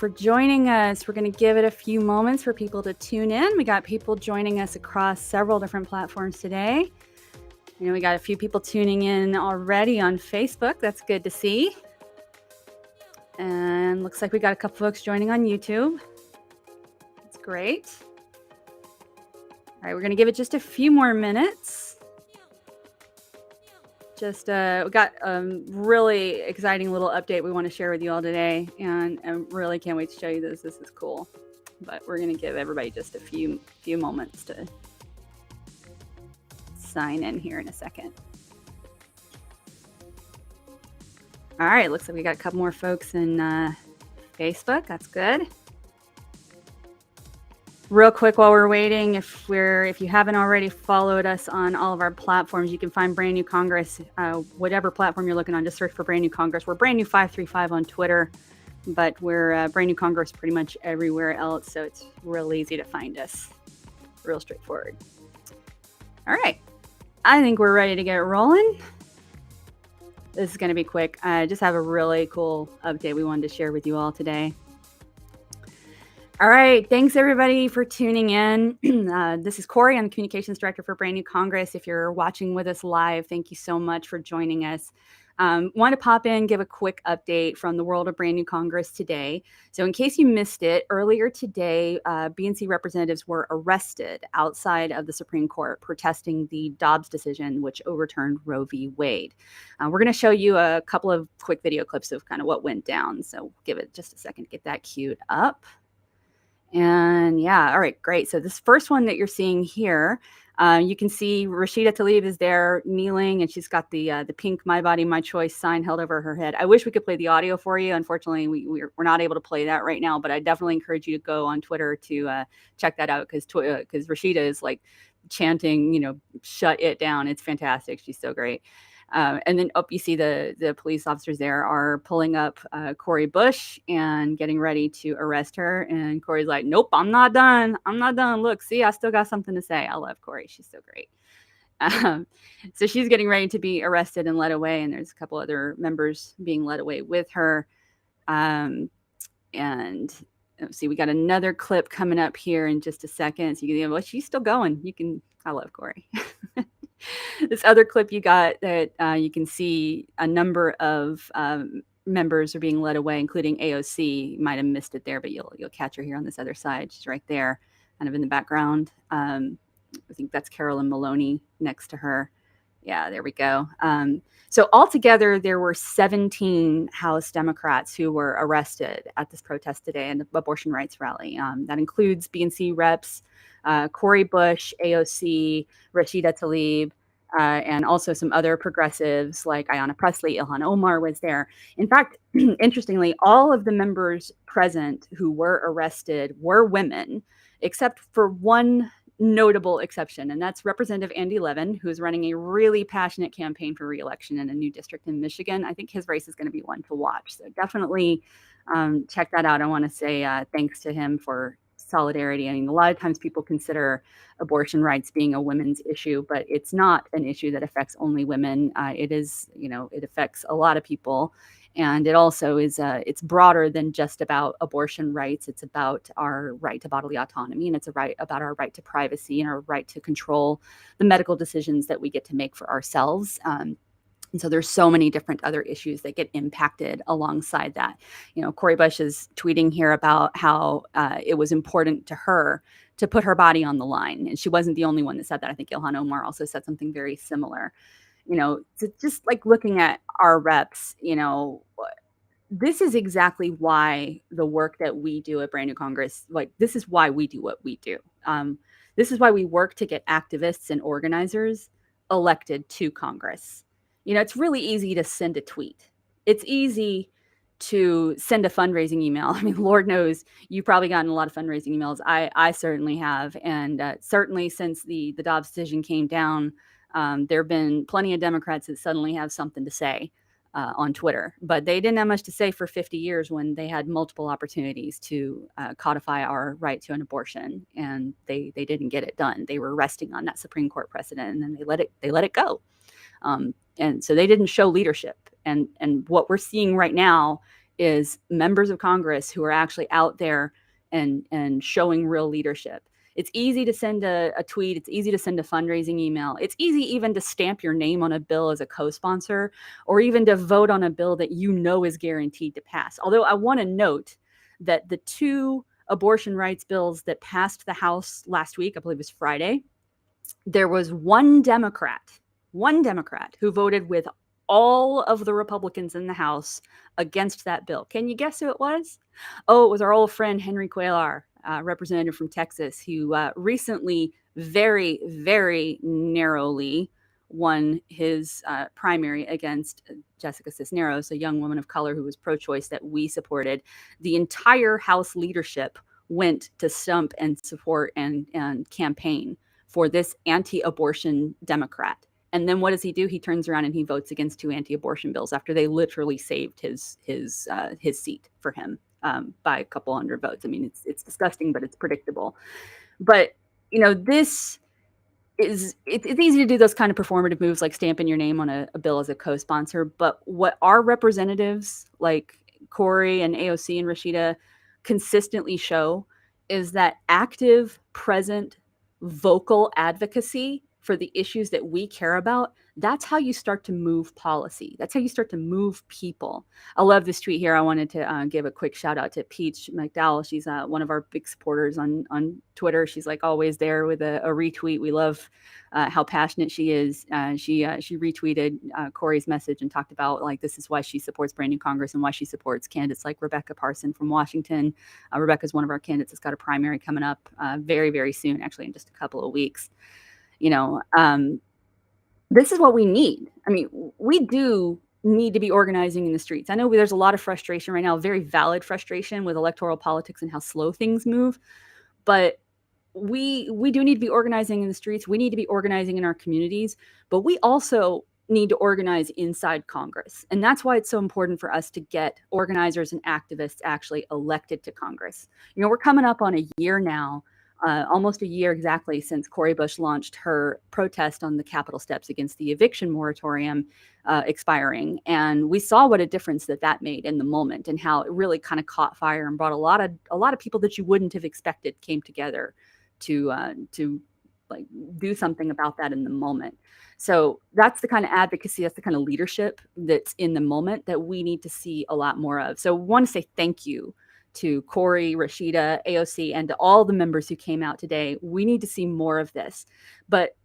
for joining us. We're going to give it a few moments for people to tune in. We got people joining us across several different platforms today. We got a few people tuning in already on Facebook. That's good to see. And looks like we got a couple folks joining on YouTube. That's great. All right, we're going to give it just a few more minutes. We got a really exciting little update we want to share with you all today, and I really can't wait to show you this. This is cool, but we're going to give everybody just a few moments to sign in here in a second. All right, looks like we got a couple more folks in Facebook. That's good. Real quick while we're waiting, if you haven't already followed us on all of our platforms, you can find Brand New Congress, whatever platform you're looking on, just search for Brand New Congress. We're Brand New 535 on Twitter, but we're Brand New Congress pretty much everywhere else, so it's real easy to find us. Real straightforward. All right, I think we're ready to get rolling. This is going to be quick. I just have a really cool update we wanted to share with you all today. All right, thanks everybody for tuning in. This is Corey. I'm the Communications Director for Brand New Congress. If you're watching with us live, thank you so much for joining us. Want to pop in, give a quick update from the world of Brand New Congress today. So in case you missed it, earlier today, BNC representatives were arrested outside of the Supreme Court protesting the Dobbs decision, which overturned Roe v. Wade. We're going to show you a couple of quick video clips of kind of what went down. So give it just a second to get that queued up. And yeah, all right, great. So this first one that you're seeing here, you can see Rashida Tlaib is there kneeling, and she's got the pink "My Body, My Choice" sign held over her head. I wish we could play the audio for you. Unfortunately, we're not able to play that right now, but I definitely encourage you to go on Twitter to check that out, because Rashida is like chanting, shut it down. It's fantastic. She's so great. And then you see the police officers there are pulling up Cori Bush and getting ready to arrest her. And Cori's like, nope, I'm not done. I'm not done. Look, see, I still got something to say. I love Cori. She's so great. So she's getting ready to be arrested and led away. And there's a couple other members being led away with her. And let's see, we got another clip coming up here in just a second. So you can, well, she's still going. I love Cori. This other clip you got that you can see a number of members are being led away, including AOC. You might have missed it there, but you'll catch her here on this other side. She's right there, kind of in the background. I think that's Carolyn Maloney next to her. Yeah, there we go. So altogether, there were 17 House Democrats who were arrested at this protest today and the abortion rights rally. That includes BNC reps, Cori Bush, AOC, Rashida Tlaib, and also some other progressives like Ayanna Pressley. Ilhan Omar was there. In fact, interestingly, all of the members present who were arrested were women, except for one notable exception, and that's Representative Andy Levin, who's running a really passionate campaign for re-election in a new district in Michigan. I think his race is going to be one to watch, so definitely check that out. I want to say thanks to him for solidarity. I mean, a lot of times people consider abortion rights being a women's issue, but it's not an issue that affects only women. It is, it affects a lot of people. And it also is, it's broader than just about abortion rights. It's about our right to bodily autonomy, and it's about our right to privacy and our right to control the medical decisions that we get to make for ourselves. And so there's so many different other issues that get impacted alongside that. Cori Bush is tweeting here about how it was important to her to put her body on the line. And she wasn't the only one that said that. I think Ilhan Omar also said something very similar. Just like looking at our reps, this is exactly why the work that we do at Brand New Congress, this is why we do what we do. This is why we work to get activists and organizers elected to Congress. It's really easy to send a tweet. It's easy to send a fundraising email. I mean, Lord knows you've probably gotten a lot of fundraising emails. I certainly have. And certainly since the Dobbs decision came down, there have been plenty of Democrats that suddenly have something to say on Twitter, but they didn't have much to say for 50 years when they had multiple opportunities to codify our right to an abortion, and they didn't get it done. They were resting on that Supreme Court precedent, and then they let it go. And so they didn't show leadership. And what we're seeing right now is members of Congress who are actually out there and showing real leadership. It's easy to send a tweet. It's easy to send a fundraising email. It's easy even to stamp your name on a bill as a co-sponsor, or even to vote on a bill that you know is guaranteed to pass. Although I want to note that the two abortion rights bills that passed the House last week, I believe it was Friday, there was one Democrat who voted with all of the Republicans in the House against that bill. Can you guess who it was? Oh, it was our old friend Henry Cuellar, representative from Texas, who recently very, very narrowly won his primary against Jessica Cisneros, a young woman of color who was pro-choice that we supported. The entire House leadership went to stump and support and campaign for this anti-abortion Democrat. And then what does he do? He turns around and he votes against two anti-abortion bills after they literally saved his seat for him by a couple hundred votes. I mean, it's disgusting, but it's predictable. But this it's easy to do those kind of performative moves like stamping your name on a bill as a co-sponsor. But what our representatives like Corey and AOC and Rashida consistently show is that active, present, vocal advocacy for the issues that we care about. That's how you start to move policy. That's how you start to move people. I love this tweet here. I wanted to give a quick shout out to Peach McDowell. She's one of our big supporters on Twitter. She's like always there with a retweet. We love how passionate she is. She retweeted Corey's message and talked about like this is why she supports Brand New Congress and why she supports candidates like Rebecca Parson from Washington. Rebecca's one of our candidates that's got a primary coming up very, very soon, actually in just a couple of weeks. This is what we need. I mean, we do need to be organizing in the streets. I know there's a lot of frustration right now, very valid frustration with electoral politics and how slow things move, but we do need to be organizing in the streets. We need to be organizing in our communities, but we also need to organize inside Congress. And that's why it's so important for us to get organizers and activists actually elected to Congress. We're coming up on a year now, almost a year exactly since Cori Bush launched her protest on the Capitol steps against the eviction moratorium expiring. And we saw what a difference that made in the moment and how it really kind of caught fire and brought a lot of people that you wouldn't have expected came together to like do something about that in the moment. So that's the kind of advocacy, that's the kind of leadership that's in the moment that we need to see a lot more of. So I want to say thank you to Corey, Rashida, AOC, and to all the members who came out today. We need to see more of this, but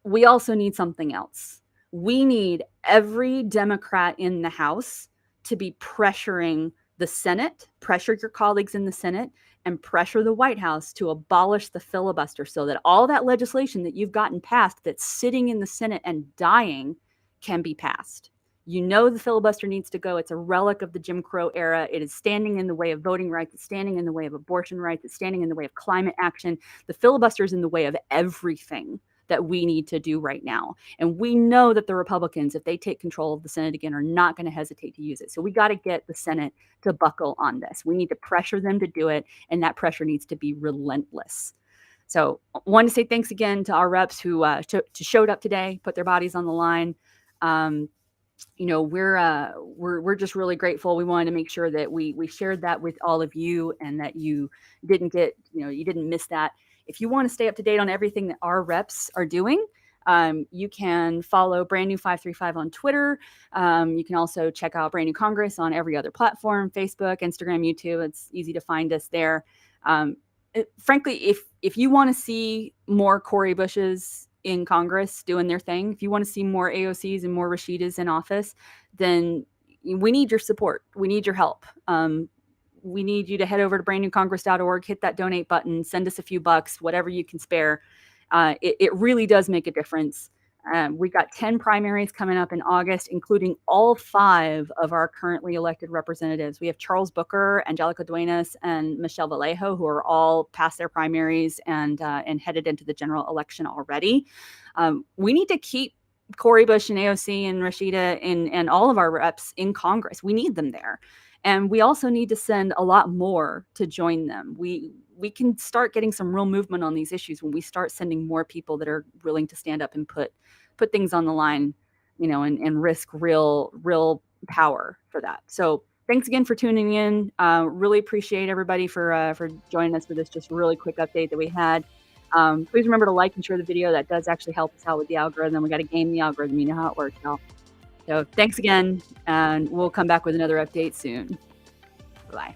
we also need something else. We need every Democrat in the House to be pressuring the Senate, pressure your colleagues in the Senate, and pressure the White House to abolish the filibuster so that all that legislation that you've gotten passed that's sitting in the Senate and dying can be passed. The filibuster needs to go. It's a relic of the Jim Crow era. It is standing in the way of voting rights. It's standing in the way of abortion rights. It's standing in the way of climate action. The filibuster is in the way of everything that we need to do right now. And we know that the Republicans, if they take control of the Senate again, are not going to hesitate to use it. So we got to get the Senate to buckle on this. We need to pressure them to do it. And that pressure needs to be relentless. So I want to say thanks again to our reps who showed up today, put their bodies on the line. We're just really grateful. We wanted to make sure that we shared that with all of you and that you didn't miss that. If you want to stay up to date on everything that our reps are doing, you can follow Brand New 535 on Twitter. You can also check out Brand New Congress on every other platform, Facebook, Instagram, YouTube. It's easy to find us there. Frankly, if you want to see more Cori Bushes in Congress doing their thing, if you want to see more AOCs and more Rashidas in office, then we need your support. We need your help. We need you to head over to brandnewcongress.org, hit that donate button, send us a few bucks, whatever you can spare. It really does make a difference. We've got 10 primaries coming up in August, including all 5 of our currently elected representatives. We have Charles Booker, Angelica Duenas, and Michelle Vallejo, who are all past their primaries and headed into the general election already. We need to keep Cori Bush and AOC and Rashida and all of our reps in Congress. We need them there. And we also need to send a lot more to join them. We can start getting some real movement on these issues when we start sending more people that are willing to stand up and put things on the line, and risk real power for that. So thanks again for tuning in. Really appreciate everybody for joining us for this just really quick update that we had. Please remember to like and share the video. That does actually help us out with the algorithm. We got to game the algorithm. You know how it works now. So thanks again, and we'll come back with another update soon. Bye.